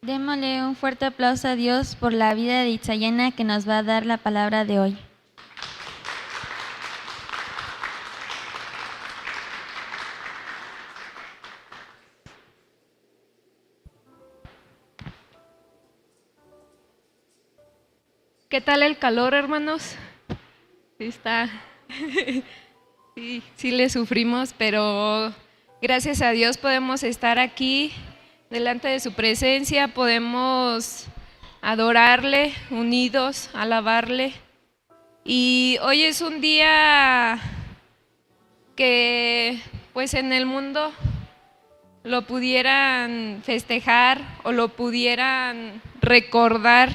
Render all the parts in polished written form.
Démosle un fuerte aplauso a Dios por la vida de Itzayena, que nos va a dar la palabra de hoy. ¿Qué tal el calor, hermanos? Sí le sufrimos, pero gracias a Dios podemos estar aquí delante de su presencia, podemos adorarle, unidos, alabarle. Y hoy es un día que pues en el mundo lo pudieran festejar o lo pudieran recordar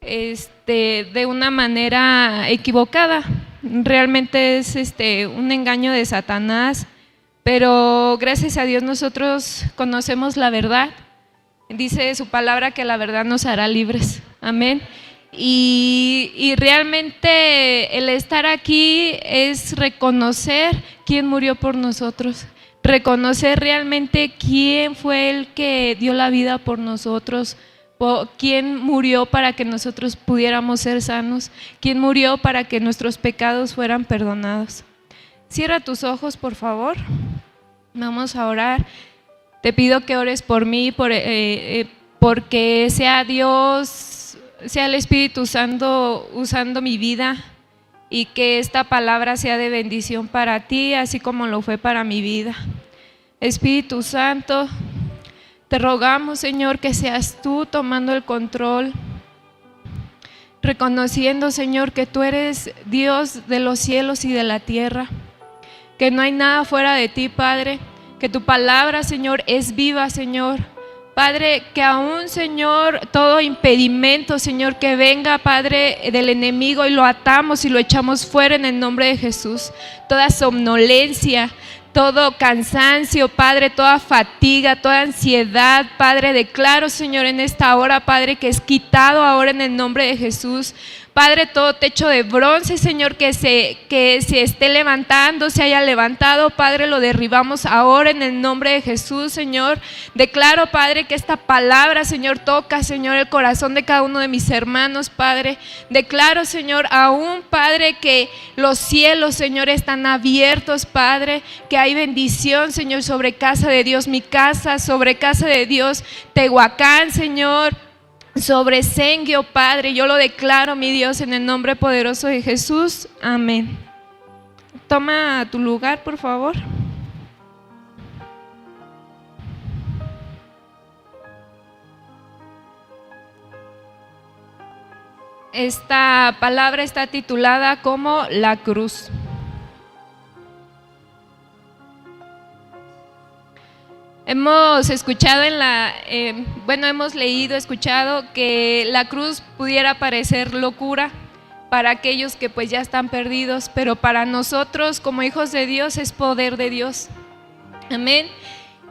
de una manera equivocada. Realmente es un engaño de Satanás, pero gracias a Dios nosotros conocemos la verdad. Dice su palabra que la verdad nos hará libres. Amén. Y realmente el estar aquí es reconocer quién murió por nosotros, reconocer realmente quién fue el que dio la vida por nosotros, quién murió para que nosotros pudiéramos ser sanos, quién murió para que nuestros pecados fueran perdonados. Cierra tus ojos, por favor. Vamos a orar. Te pido que ores por mí, porque sea Dios, sea el Espíritu Santo usando mi vida, y que esta palabra sea de bendición para ti, así como lo fue para mi vida. Espíritu Santo, te rogamos, Señor, que seas tú tomando el control, reconociendo, Señor, que tú eres Dios de los cielos y de la tierra, que no hay nada fuera de ti, Padre, que tu palabra, Señor, es viva, Señor. Padre, que aún, Señor, todo impedimento, Señor, que venga, Padre, del enemigo, y lo atamos y lo echamos fuera en el nombre de Jesús. Toda somnolencia, todo cansancio, Padre, toda fatiga, toda ansiedad, Padre, declaro, Señor, en esta hora, Padre, que es quitado ahora en el nombre de Jesús. Padre, todo techo de bronce, Señor, que se esté levantando, se haya levantado, Padre, lo derribamos ahora en el nombre de Jesús, Señor. Declaro, Padre, que esta palabra, Señor, toca, Señor, el corazón de cada uno de mis hermanos, Padre. Declaro, Señor, aún, Padre, que los cielos, Señor, están abiertos, Padre, que hay bendición, Señor, sobre Casa de Dios, mi casa, sobre Casa de Dios, Tehuacán, Señor, sobre Senguio, Padre. Yo lo declaro, mi Dios, en el nombre poderoso de Jesús. Amén. Toma tu lugar, por favor. Esta palabra está titulada como la cruz. Hemos escuchado hemos leído, escuchado que la cruz pudiera parecer locura para aquellos que pues ya están perdidos, pero para nosotros como hijos de Dios es poder de Dios. Amén.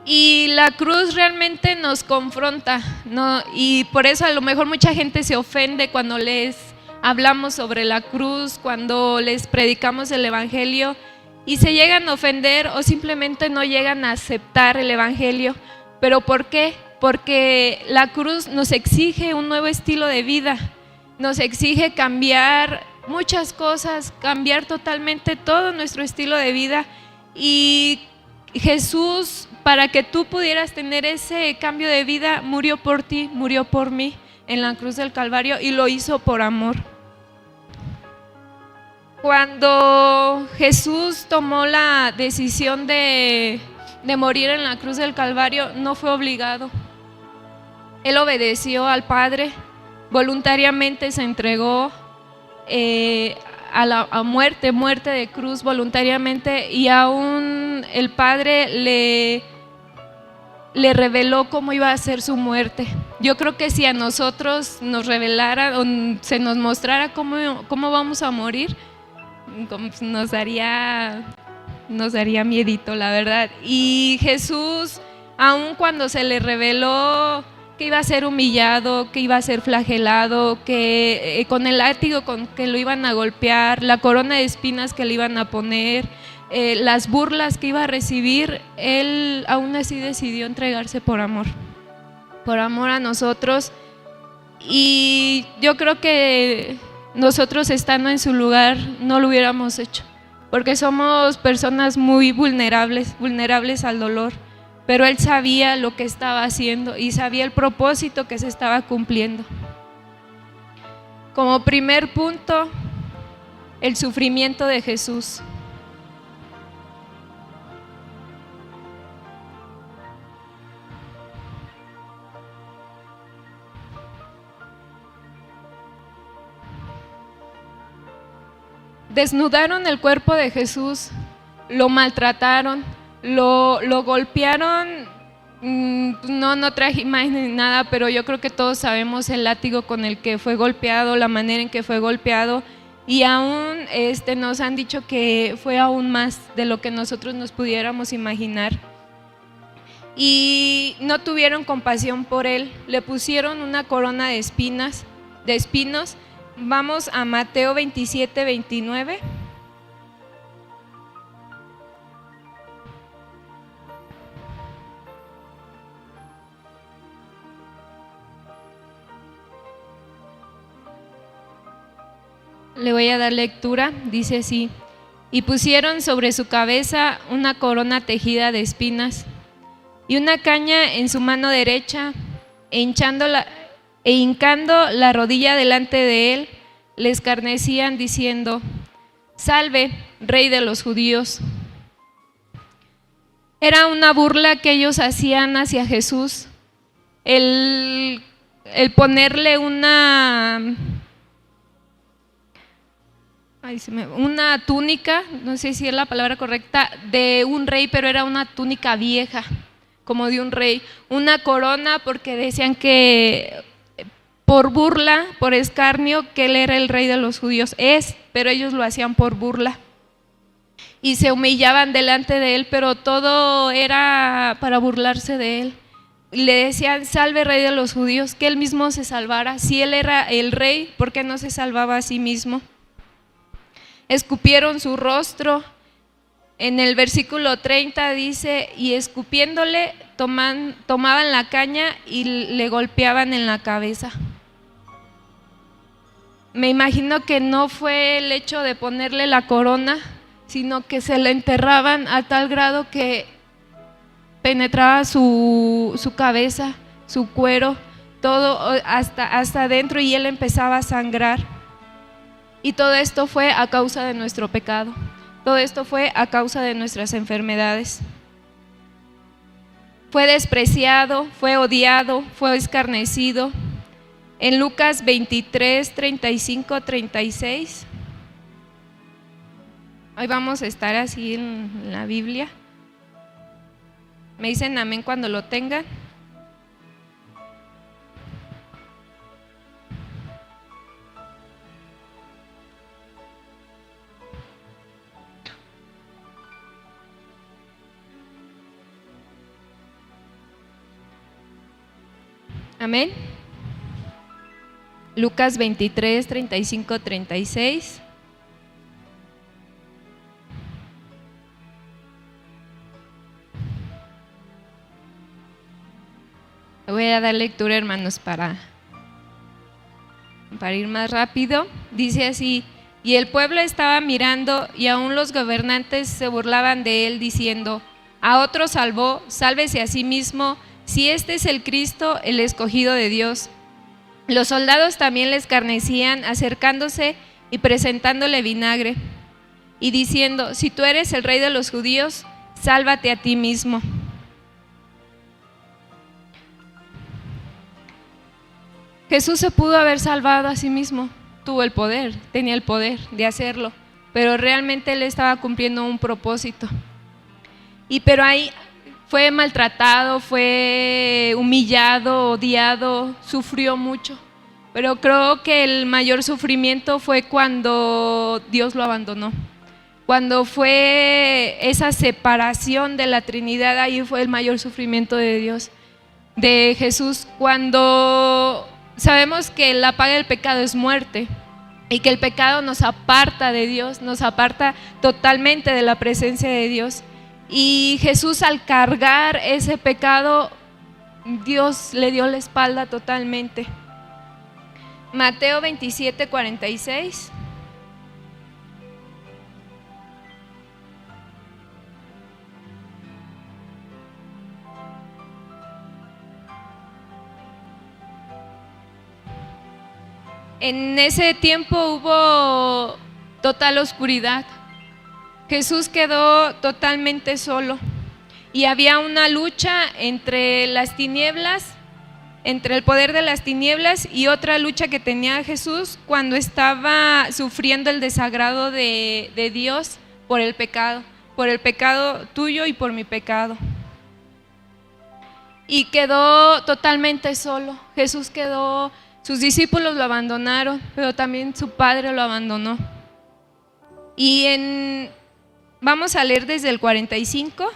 Y la cruz realmente nos confronta, ¿no? Y por eso a lo mejor mucha gente se ofende cuando les hablamos sobre la cruz, cuando les predicamos el evangelio, y se llegan a ofender o simplemente no llegan a aceptar el evangelio. ¿Pero por qué? Porque la cruz nos exige un nuevo estilo de vida, nos exige cambiar muchas cosas, cambiar totalmente todo nuestro estilo de vida. Y Jesús, para que tú pudieras tener ese cambio de vida, murió por ti, murió por mí en la cruz del Calvario, y lo hizo por amor. Cuando Jesús tomó la decisión de morir en la cruz del Calvario, no fue obligado. Él obedeció al Padre, voluntariamente se entregó a muerte de cruz voluntariamente, y aún el Padre le reveló cómo iba a ser su muerte. Yo creo que si a nosotros nos revelara o se nos mostrara cómo vamos a morir, nos daría miedito, la verdad. Y Jesús, aun cuando se le reveló que iba a ser humillado, que iba a ser flagelado, que con el látigo con que lo iban a golpear, la corona de espinas que le iban a poner, las burlas que iba a recibir, él aún así decidió entregarse por amor. por amor a nosotros. Y yo creo que nosotros estando en su lugar no lo hubiéramos hecho, porque somos personas muy vulnerables al dolor, pero Él sabía lo que estaba haciendo y sabía el propósito que se estaba cumpliendo. Como primer punto, el sufrimiento de Jesús. Desnudaron el cuerpo de Jesús, lo maltrataron, lo golpearon. No traje imagen ni nada, pero yo creo que todos sabemos el látigo con el que fue golpeado, la manera en que fue golpeado, y aún nos han dicho que fue aún más de lo que nosotros nos pudiéramos imaginar. Y no tuvieron compasión por él, le pusieron una corona de espinos. Vamos a Mateo 27, 29. Le voy a dar lectura, dice así: y pusieron sobre su cabeza una corona tejida de espinas y una caña en su mano derecha, e hincando la rodilla delante de él, le escarnecían diciendo: Salve, Rey de los judíos. Era una burla que ellos hacían hacia Jesús, el ponerle una túnica, no sé si es la palabra correcta, de un rey, pero era una túnica vieja, como de un rey, una corona, porque decían que por burla, por escarnio, que él era el rey de los judíos, pero ellos lo hacían por burla y se humillaban delante de él, pero todo era para burlarse de él. Le decían: salve, Rey de los judíos, que él mismo se salvara. Si él era el rey, ¿por qué no se salvaba a sí mismo? Escupieron su rostro. En el versículo 30 dice: y escupiéndole tomaban la caña y le golpeaban en la cabeza. Me imagino que no fue el hecho de ponerle la corona, sino que se le enterraban a tal grado que penetraba su cabeza, su cuero, todo hasta adentro, y él empezaba a sangrar. Y todo esto fue a causa de nuestro pecado, todo esto fue a causa de nuestras enfermedades. Fue despreciado, fue odiado, fue escarnecido. En Lucas 23, 35, 36, hoy vamos a estar así en la Biblia. Me dicen amén cuando lo tengan. Amén. Lucas 23, 35, 36. Voy a dar lectura, hermanos, para ir más rápido. Dice así: y el pueblo estaba mirando, y aún los gobernantes se burlaban de él, diciendo: a otro salvó, sálvese a sí mismo, si este es el Cristo, el escogido de Dios. Los soldados también le escarnecían, acercándose y presentándole vinagre, y diciendo: si tú eres el Rey de los judíos, sálvate a ti mismo. Jesús se pudo haber salvado a sí mismo, tuvo el poder, tenía el poder de hacerlo, pero realmente él estaba cumpliendo un propósito. Pero ahí fue maltratado, fue humillado, odiado, sufrió mucho. Pero creo que el mayor sufrimiento fue cuando Dios lo abandonó. Cuando fue esa separación de la Trinidad, ahí fue el mayor sufrimiento de Dios, de Jesús. Cuando sabemos que la paga del pecado es muerte y que el pecado nos aparta de Dios, nos aparta totalmente de la presencia de Dios. Y Jesús, al cargar ese pecado, Dios le dio la espalda totalmente. Mateo 27:46. En ese tiempo hubo total oscuridad. Jesús quedó totalmente solo y había una lucha entre las tinieblas, entre el poder de las tinieblas y otra lucha que tenía Jesús cuando estaba sufriendo el desagrado de Dios por el pecado tuyo y por mi pecado. Y quedó totalmente solo. Jesús quedó, sus discípulos lo abandonaron, pero también su Padre lo abandonó. Y vamos a leer desde el 45.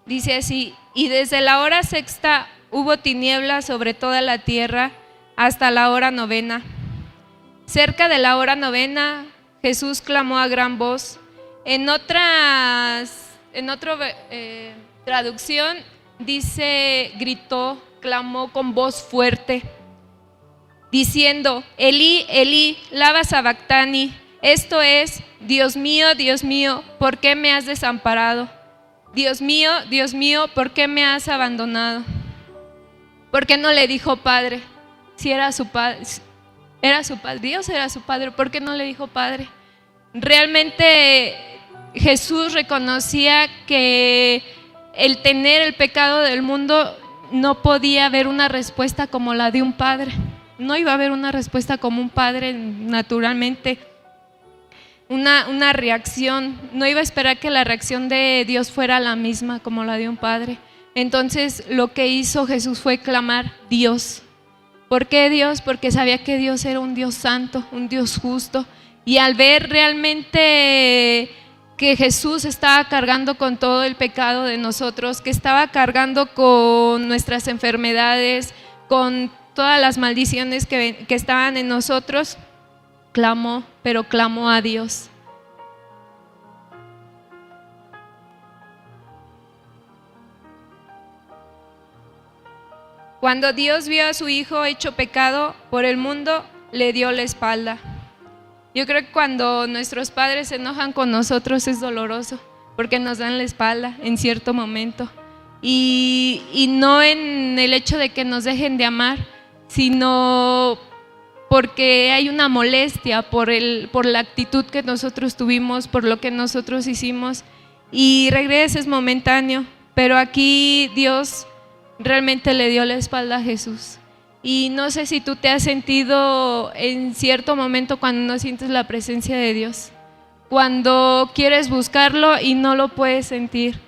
Dice así: y desde la hora sexta hubo tinieblas sobre toda la tierra hasta la hora novena. Cerca de la hora novena, Jesús clamó a gran voz. En otra traducción dice gritó, clamó con voz fuerte, diciendo: Elí, Elí, lama sabactani. Esto es: Dios mío, ¿por qué me has desamparado? Dios mío, ¿por qué me has abandonado? ¿Por qué no le dijo Padre? Si era su padre, Dios era su Padre, ¿por qué no le dijo Padre? Realmente Jesús reconocía que el tener el pecado del mundo no podía haber una respuesta como la de un padre. No iba a haber una respuesta como un padre naturalmente. Una reacción, no iba a esperar que la reacción de Dios fuera la misma como la de un padre. Entonces lo que hizo Jesús fue clamar: Dios. ¿Por qué Dios? Porque sabía que Dios era un Dios santo, un Dios justo. Y al ver realmente que Jesús estaba cargando con todo el pecado de nosotros, que estaba cargando con nuestras enfermedades, con todas las maldiciones que estaban en nosotros, clamó, pero clamó a Dios. Cuando Dios vio a su Hijo hecho pecado por el mundo, le dio la espalda. Yo creo que cuando nuestros padres se enojan con nosotros es doloroso, porque nos dan la espalda en cierto momento. Y no en el hecho de que nos dejen de amar, sino porque hay una molestia por la actitud que nosotros tuvimos, por lo que nosotros hicimos, y regreso es momentáneo, pero aquí Dios realmente le dio la espalda a Jesús. Y no sé si tú te has sentido en cierto momento cuando no sientes la presencia de Dios, cuando quieres buscarlo y no lo puedes sentir,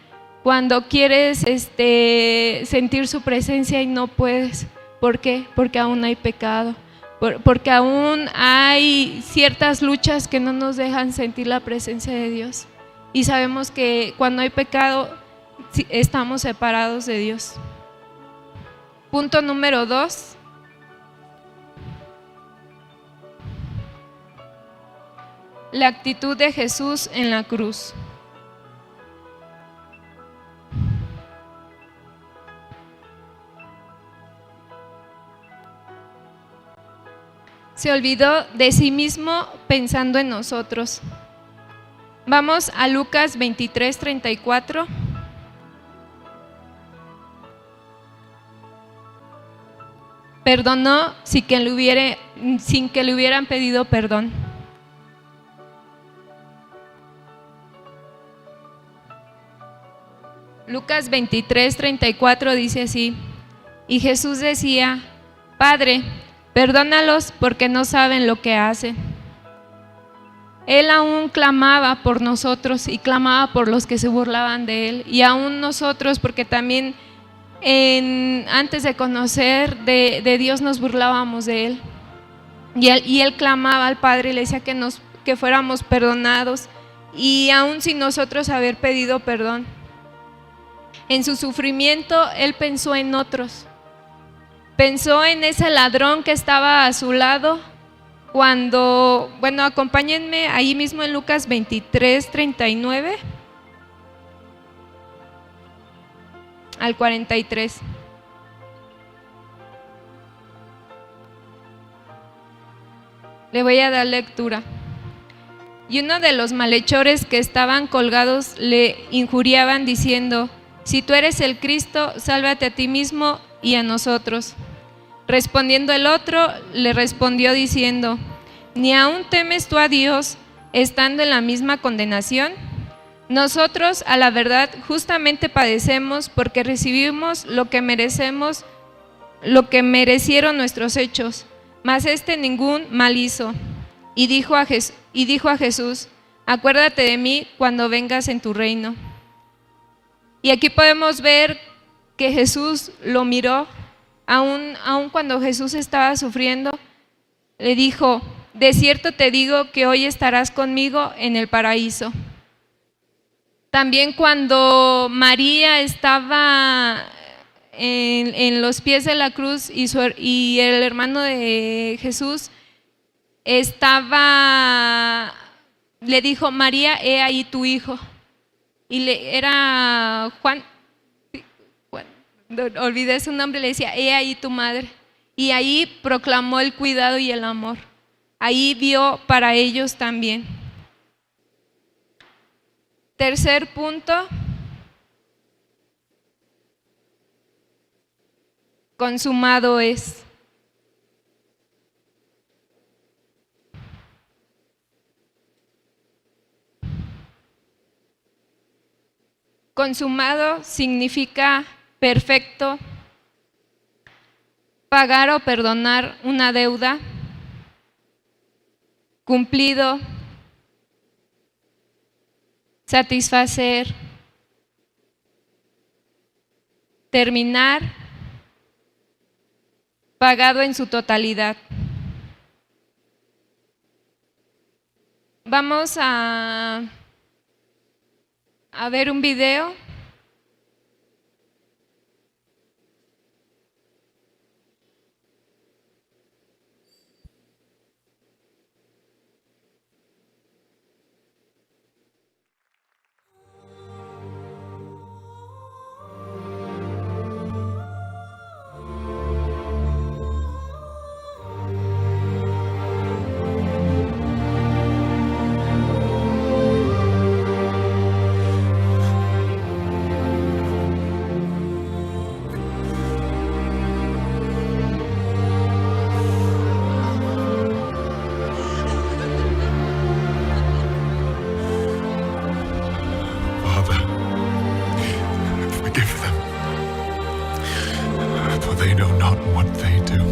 cuando quieres sentir su presencia y no puedes. ¿Por qué? Porque aún hay pecado, porque aún hay ciertas luchas que no nos dejan sentir la presencia de Dios. Y sabemos que cuando hay pecado estamos separados de Dios. Punto número 2. La actitud de Jesús en la cruz. Se olvidó de sí mismo pensando en nosotros. Vamos a Lucas 23:34. Perdonó sin que le hubieran pedido perdón. Lucas 23:34 dice así: y Jesús decía: Padre, perdónalos porque no saben lo que hacen. Él aún clamaba por nosotros y clamaba por los que se burlaban de él, y aún nosotros, porque también antes de conocer de Dios nos burlábamos de él, y él clamaba al Padre y le decía que fuéramos perdonados, y aún sin nosotros haber pedido perdón. En su sufrimiento él pensó en otros, pensó en ese ladrón que estaba a su lado. Acompáñenme ahí mismo en Lucas 23:39. al 43. Le voy a dar lectura. Y uno de los malhechores que estaban colgados le injuriaban diciendo: si tú eres el Cristo, sálvate a ti mismo y a nosotros. Respondiendo el otro, le respondió diciendo: ¿ni aún temes tú a Dios, estando en la misma condenación? Nosotros, a la verdad, justamente padecemos porque recibimos lo que merecemos, lo que merecieron nuestros hechos, mas este ningún mal hizo. Y dijo a Jesús: acuérdate de mí cuando vengas en tu reino. Y aquí podemos ver que Jesús lo miró, aun cuando Jesús estaba sufriendo, le dijo: de cierto te digo que hoy estarás conmigo en el paraíso. También cuando María estaba en los pies de la cruz y el hermano de Jesús le dijo: María, he ahí tu hijo. Y era Juan, olvidé su nombre, le decía: he ahí tu madre. Y ahí proclamó el cuidado y el amor. Ahí vio para ellos también. Tercer punto: consumado es. Consumado significa perfecto, pagar o perdonar una deuda, cumplido, satisfacer, terminar, pagado en su totalidad. Vamos a ver un video. They know not what they do.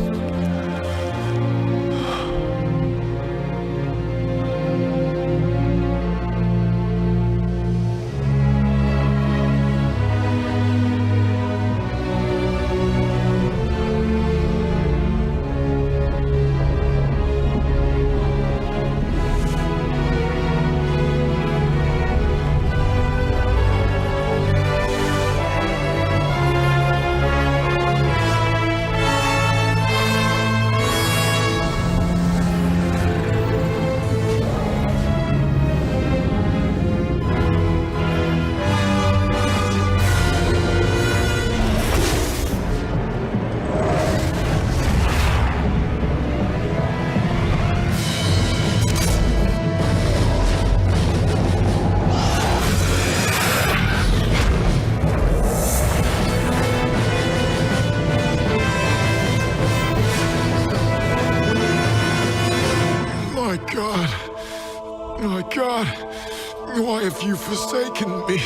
My God, why have you forsaken me?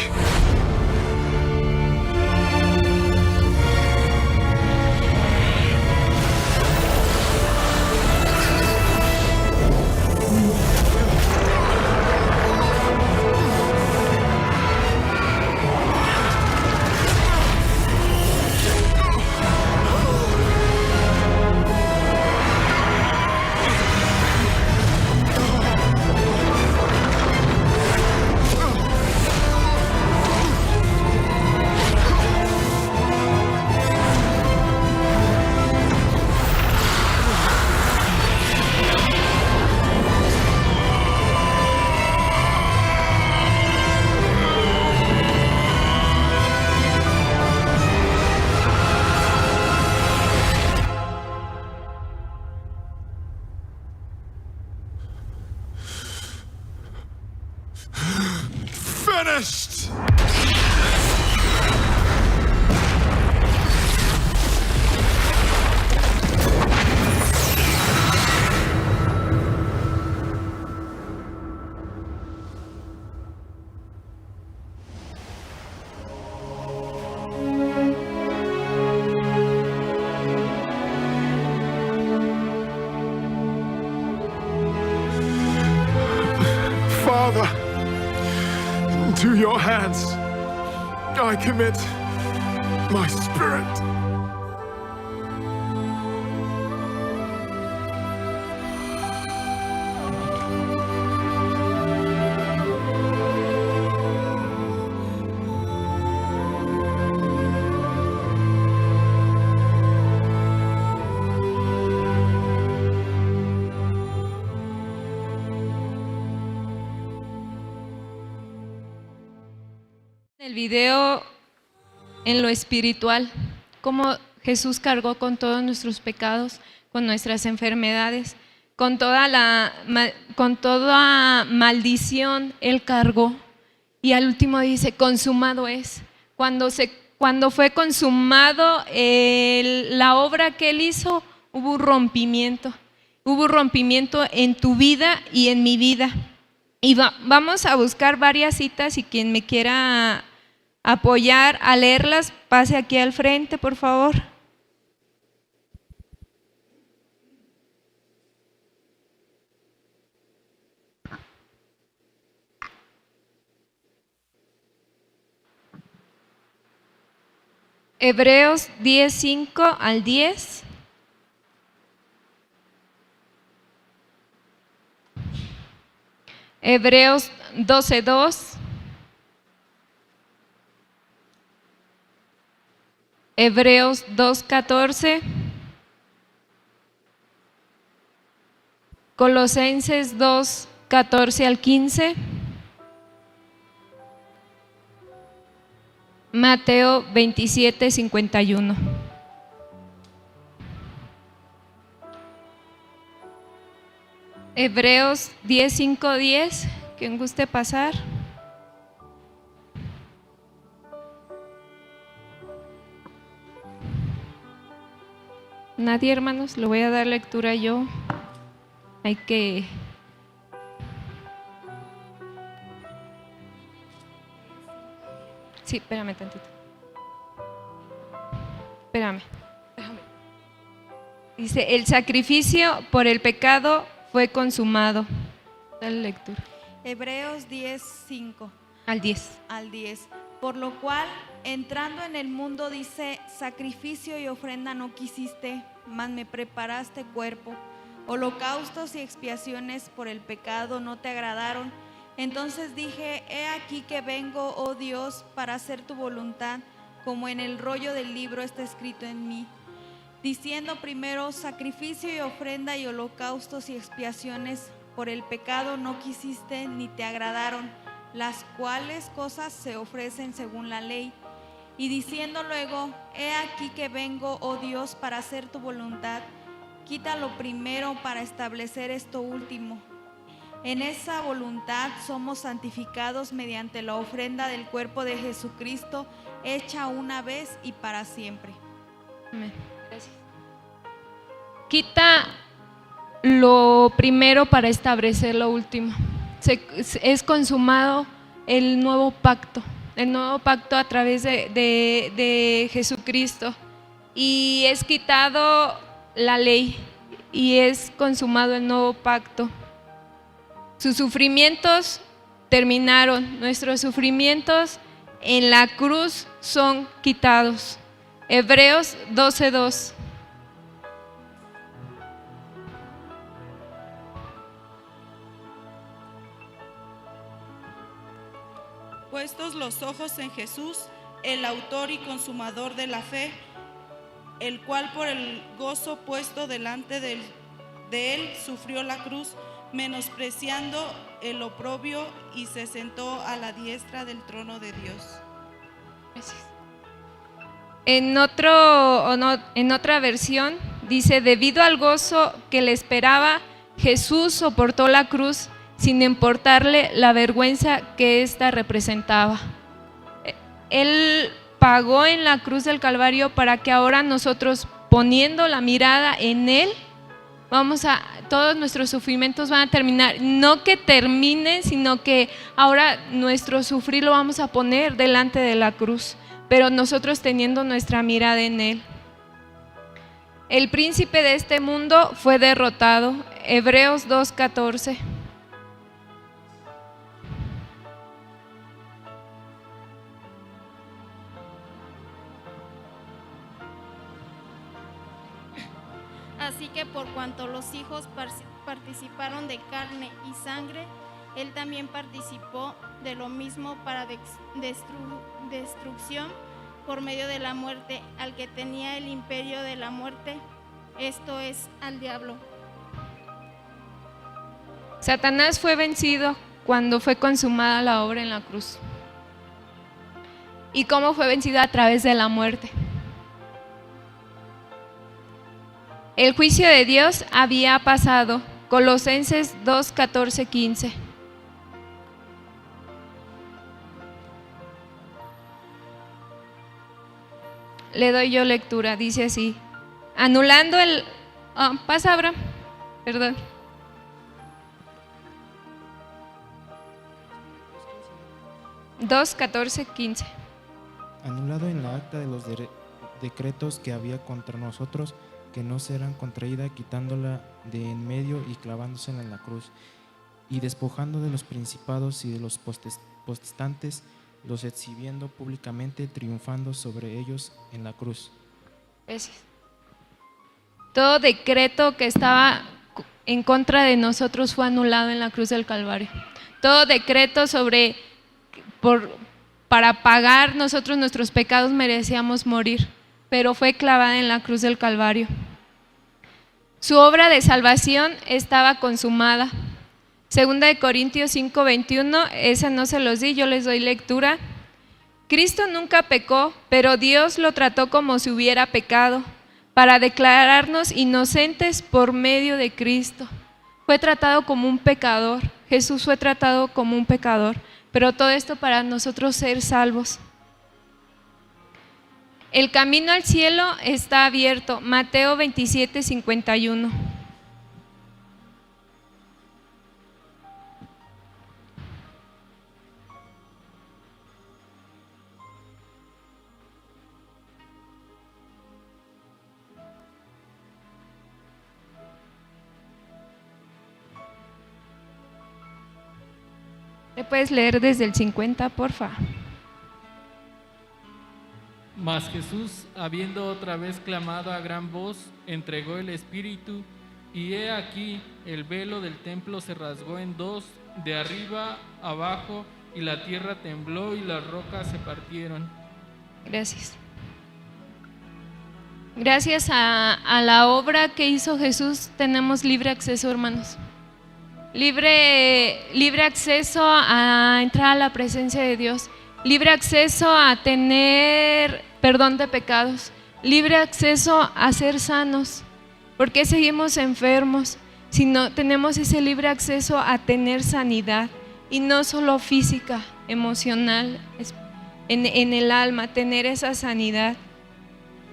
Finished! Father, to your hands I commit my spirit. El video en lo espiritual, cómo Jesús cargó con todos nuestros pecados, con nuestras enfermedades, con toda maldición Él cargó, y al último dice consumado es. Cuando fue consumado la obra que Él hizo, hubo un rompimiento en tu vida y en mi vida. Y vamos a buscar varias citas, y quien me quiera apoyar a leerlas, pase aquí al frente, por favor. Hebreos 10:5 al 10. Hebreos 12:2. Hebreos 2:14. Colosenses 2:14 al 15. Mateo 27:51. Hebreos 10:5-10, quien guste pasar. Nadie, hermanos, lo voy a dar lectura yo. Hay que... Sí, espérame tantito. Espérame. Dice, el sacrificio por el pecado fue consumado. Dale lectura. Hebreos 10:5 Al 10. al 10. Por lo cual, entrando en el mundo, dice, sacrificio y ofrenda no quisiste, mas me preparaste cuerpo. Holocaustos y expiaciones por el pecado no te agradaron. Entonces dije, he aquí que vengo, oh Dios, para hacer tu voluntad, como en el rollo del libro está escrito en mí. Diciendo primero, sacrificio y ofrenda y holocaustos y expiaciones por el pecado no quisiste ni te agradaron, las cuales cosas se ofrecen según la ley. Y diciendo luego, he aquí que vengo, oh Dios, para hacer tu voluntad, quita lo primero para establecer esto último. En esa voluntad somos santificados mediante la ofrenda del cuerpo de Jesucristo, hecha una vez y para siempre. Amén. Gracias. Quita lo primero para establecer lo último. Es consumado el nuevo pacto a través de Jesucristo, y es quitado la ley y es consumado el nuevo pacto. Sus sufrimientos terminaron, nuestros sufrimientos en la cruz son quitados. Hebreos 12:2. Puestos los ojos en Jesús, el autor y consumador de la fe, el cual por el gozo puesto delante de él sufrió la cruz, menospreciando el oprobio, y se sentó a la diestra del trono de Dios. Gracias. En otra versión dice, debido al gozo que le esperaba, Jesús soportó la cruz sin importarle la vergüenza que ésta representaba. Él pagó en la cruz del Calvario para que ahora nosotros, poniendo la mirada en Él, todos nuestros sufrimientos van a terminar. No que terminen, sino que ahora nuestro sufrir lo vamos a poner delante de la cruz, pero nosotros teniendo nuestra mirada en Él. El príncipe de este mundo fue derrotado. Hebreos 2:14. Así que por cuanto los hijos participaron de carne y sangre, él también participó de lo mismo para destrucción por medio de la muerte, al que tenía el imperio de la muerte, esto es, al diablo. Satanás fue vencido cuando fue consumada la obra en la cruz. ¿Y cómo fue vencida? A través de la muerte. El juicio de Dios había pasado. Colosenses 2:14-15. Le doy yo lectura, dice así: anulando el... pasa, Abraham, perdón. (2:14-15) Anulado en la acta de los decretos que había contra nosotros, que no serán contraída, quitándola de en medio y clavándosela en la cruz, y despojando de los principados y de los potestades, los exhibiendo públicamente, triunfando sobre ellos en la cruz. Gracias. Todo decreto que estaba en contra de nosotros fue anulado en la cruz del Calvario. Todo decreto para pagar nosotros nuestros pecados merecíamos morir, pero fue clavada en la cruz del Calvario. Su obra de salvación estaba consumada. 2 Corintios 5:21, esa no se los di, yo les doy lectura. Cristo nunca pecó, pero Dios lo trató como si hubiera pecado, para declararnos inocentes por medio de Cristo. Fue tratado como un pecador, Jesús fue tratado como un pecador, pero todo esto para nosotros ser salvos. El camino al cielo está abierto. Mateo 27:51. ¿Le puedes leer desde el 50, porfa? Mas Jesús, habiendo otra vez clamado a gran voz, entregó el Espíritu, y he aquí el velo del templo se rasgó en dos, de arriba abajo, y la tierra tembló y las rocas se partieron. Gracias. Gracias a la obra que hizo Jesús tenemos libre acceso, hermanos. Libre acceso a entrar a la presencia de Dios. Libre acceso a tener perdón de pecados, libre acceso a ser sanos. ¿Por qué seguimos enfermos si no tenemos ese libre acceso a tener sanidad? Y no solo física, emocional, en el alma, tener esa sanidad.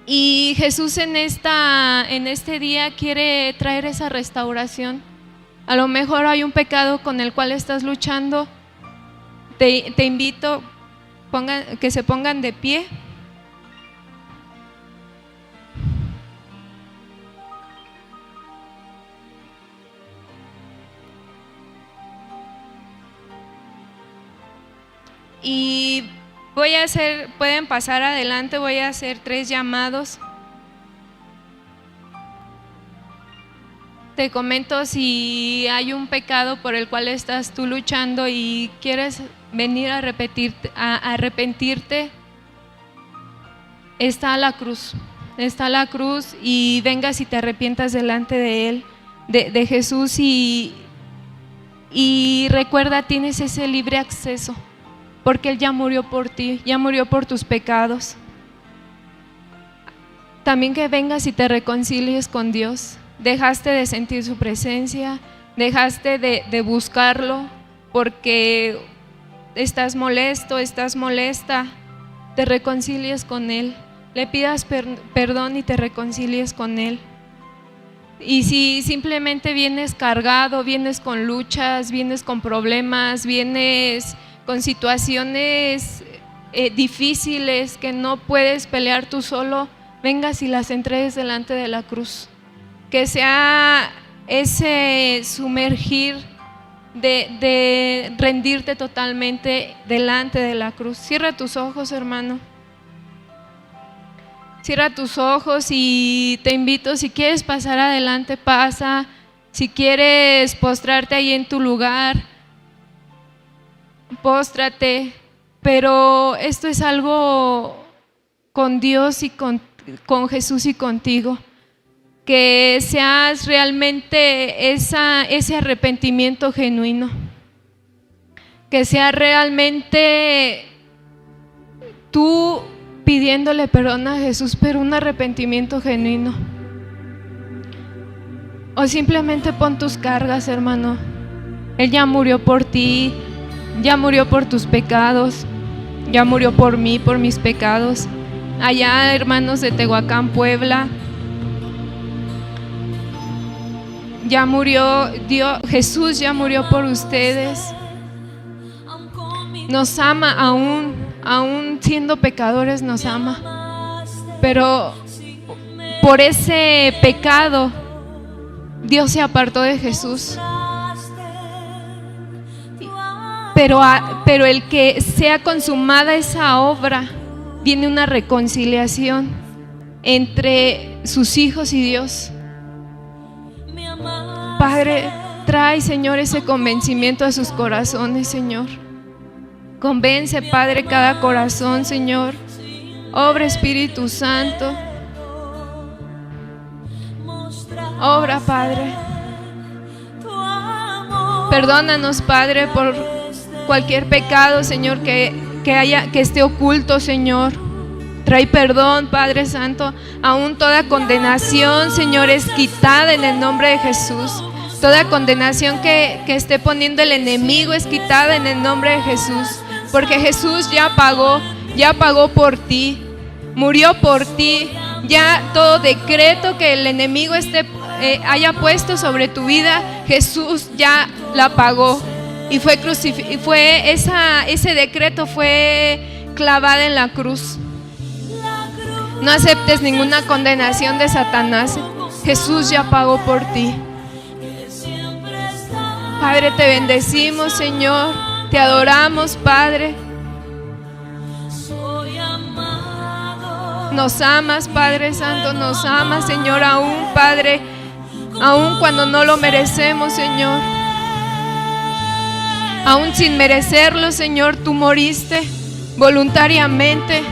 Y Jesús en este día quiere traer esa restauración. A lo mejor hay un pecado con el cual estás luchando. Te invito que se pongan de pie. Y pueden pasar adelante, voy a hacer 3 llamados. Te comento, si hay un pecado por el cual estás tú luchando y quieres venir a arrepentirte, está la cruz y vengas y te arrepientas delante de Él, de Jesús, y recuerda, tienes ese libre acceso, porque Él ya murió por ti, ya murió por tus pecados. También que vengas y te reconcilies con Dios. Dejaste de sentir su presencia, dejaste de buscarlo porque estás molesto, estás molesta, te reconcilies con Él, le pidas perdón y te reconcilies con Él. Y si simplemente vienes cargado, vienes con luchas, vienes con problemas, vienes con situaciones difíciles que no puedes pelear tú solo, vengas y las entregues delante de la cruz. Que sea ese sumergir de rendirte totalmente delante de la cruz. Cierra tus ojos, hermano. Cierra tus ojos y te invito, si quieres pasar adelante, pasa. Si quieres postrarte ahí en tu lugar, póstrate. Pero esto es algo con Dios y con Jesús y contigo. Que seas realmente ese arrepentimiento genuino. Que sea realmente tú pidiéndole perdón a Jesús, pero un arrepentimiento genuino. O simplemente pon tus cargas, hermano. Él ya murió por ti, ya murió por tus pecados, ya murió por mí, por mis pecados. Allá, hermanos de Tehuacán, Puebla, ya murió Dios, Jesús ya murió por ustedes. Nos ama aún siendo pecadores, nos ama. Pero por ese pecado Dios se apartó de Jesús. Pero el que sea consumada esa obra, viene una reconciliación entre sus hijos y Dios. Padre, trae, Señor, ese convencimiento a sus corazones, Señor. Convence, Padre, cada corazón, Señor. Obra, Espíritu Santo. Obra, Padre. Perdónanos, Padre, por cualquier pecado, Señor, que esté oculto, Señor. Trae perdón, Padre Santo. Aún toda condenación, Señor, es quitada en el nombre de Jesús. Toda condenación que esté poniendo el enemigo es quitada en el nombre de Jesús. Porque Jesús ya pagó por ti, murió por ti. Ya todo decreto que el enemigo haya puesto sobre tu vida, Jesús ya la pagó. Y ese decreto fue clavado en la cruz. No aceptes ninguna condenación de Satanás. Jesús ya pagó por ti. Padre, te bendecimos, Señor. Te adoramos, Padre. Nos amas, Padre Santo. Nos amas, Señor, aún, Padre. Aún cuando no lo merecemos, Señor. Aún sin merecerlo, Señor, tú moriste voluntariamente.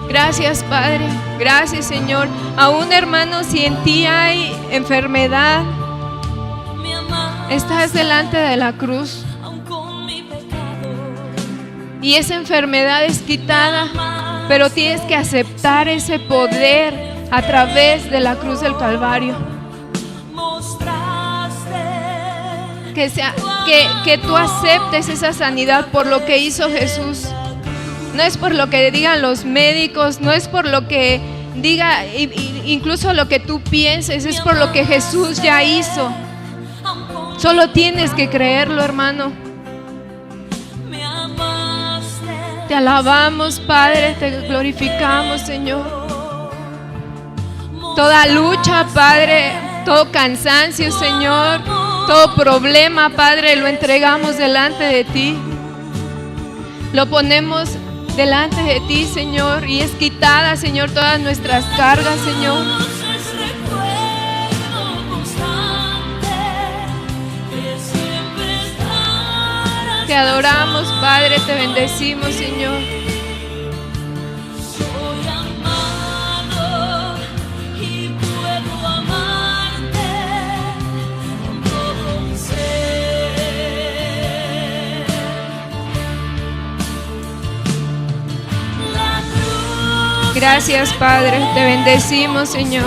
Gracias, Padre. Gracias, Señor. Aún, hermanos, si en ti hay enfermedad, estás delante de la cruz. Y esa enfermedad es quitada, pero tienes que aceptar ese poder a través de la cruz del Calvario. Que tú aceptes esa sanidad por lo que hizo Jesús. No es por lo que digan los médicos, no es por lo que diga incluso lo que tú pienses, es por lo que Jesús ya hizo. Solo tienes que creerlo, hermano. Te alabamos, Padre, te glorificamos, Señor. Toda lucha, Padre, todo cansancio, Señor, todo problema, Padre, lo entregamos delante de ti. Lo ponemos delante de ti, Señor, y es quitada, Señor, todas nuestras cargas, Señor. Te adoramos, Padre, te bendecimos, Señor. Gracias, Padre, te bendecimos, Señor.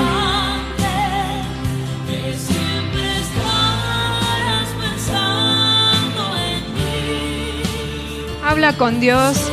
Habla con Dios.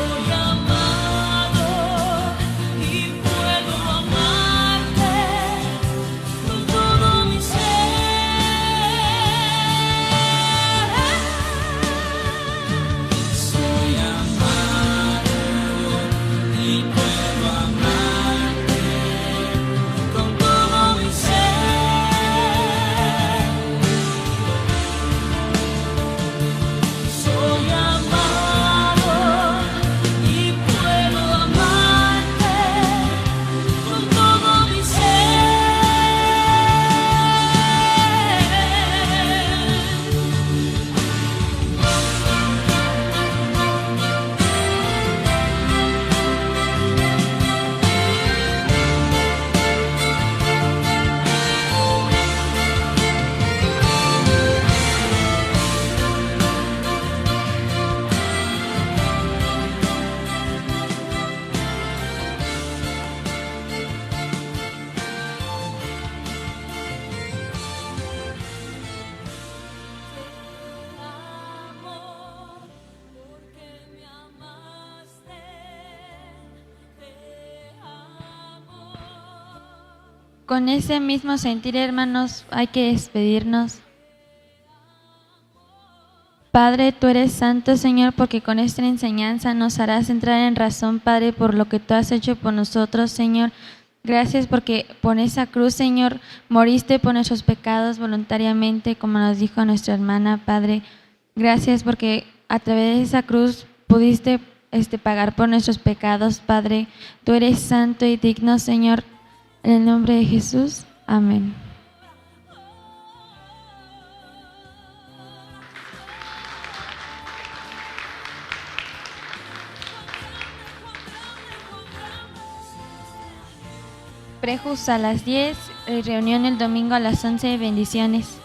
Con ese mismo sentir, hermanos, hay que despedirnos. Padre, tú eres santo, Señor, porque con esta enseñanza nos harás entrar en razón, Padre, por lo que tú has hecho por nosotros, Señor. Gracias porque por esa cruz, Señor, moriste por nuestros pecados voluntariamente, como nos dijo nuestra hermana, Padre. Gracias porque a través de esa cruz pudiste pagar por nuestros pecados, Padre. Tú eres santo y digno, Señor. En el nombre de Jesús, amén. Prejus a las 10, reunión el domingo a las 11, bendiciones.